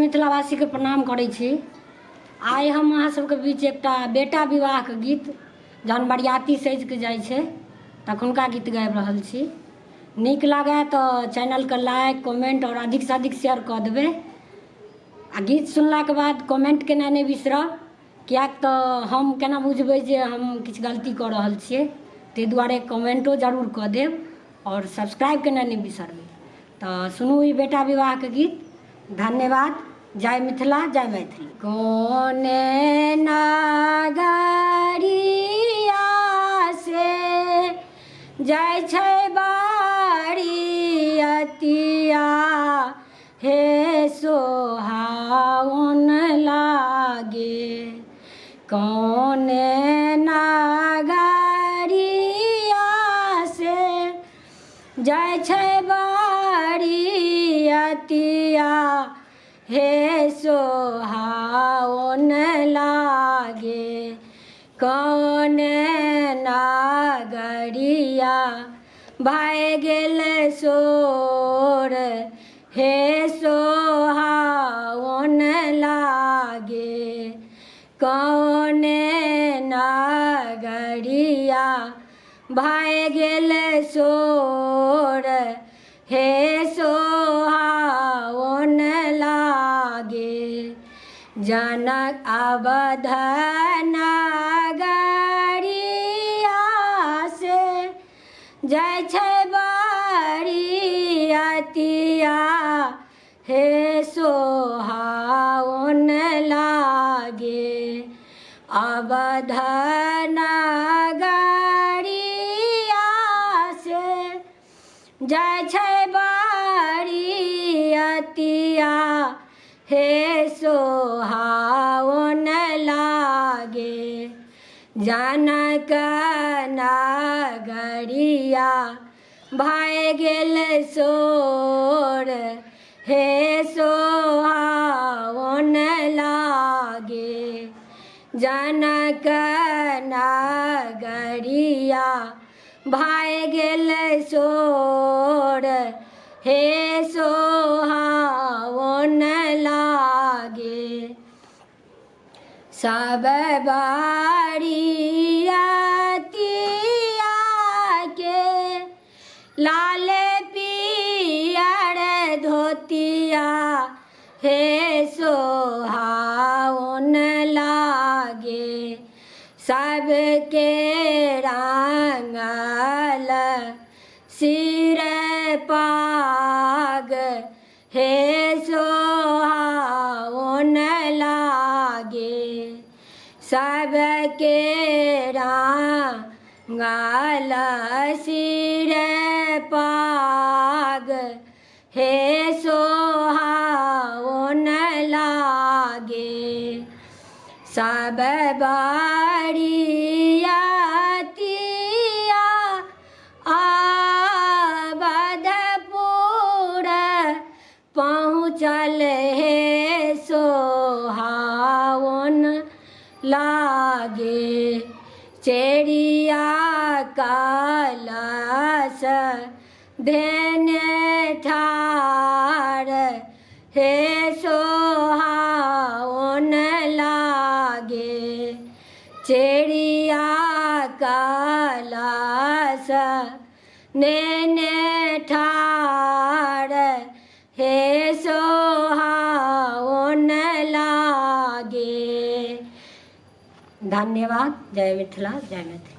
मिथिलावासी के प्रणाम करै छी। आइ हम अहाँ सबके बीच एकटा बेटा विवाह के गीत जहन बरियाती सजि के जाइ छै तखुनका गीत गाबि रहल छी। नीक लागे तो चैनल के लाइक कमेंट और अधिक से अधिक शेयर कऽ देबै। आ गीत सुनला के बाद कमेंट केनाइ नहि बिसरब, कियाक तऽ हम केना बुझबै जे हम किछु गलती कऽ रहल छियै। ताहि दुआरे कमेंटो जरूर कऽ देब और सब्सक्राइब केनाइ नहि बिसरबै। तऽ सुनू ई बेटा विवाह के गीत। धन्यवाद। जय मिथिला, जय मैथिली। कोने नगरिया से जाइ छै बरियतिया, हे सोहाओन लागे। कोने नगरिया से जाइ छै बरियतिया, हे सोहाओन लागे। कोने नगरिया भए गेल सोर, हे सोहाओन लागे। कोने नगरिया भए गेल सोर, हे सोहाओन लागे। जनक अवध नगरिया से जाइ छै बरियतिया, हे सोहाओन लागे। अवध नगरिया से जाइ छै बरियतिया, हे सोहाओन लागे। जनक नगरिया भए गेल सोर, हे सोहाओन लागे। जनक नगरिया भए गेल सोर, हे सोहाओन लागे। सब बरियतिया के लाल पियर धोतिया, हे सोहाओन लागे। सबके रंगल सिर पाग, हे सोहाओन लागे। सबके रंगल सिर पाग, हे सोहाओन लागे। सब बरियतिया अवधपुर पहुँचल, हे सोहाओन लागे। चेरिया कलश धेने ठाढ़, हे सोहाओन लागे। चेरिया कलश नेने ठाढ़, हे सोहाओन लागे। धन्यवाद। जय मिथिला, जय मैथिली।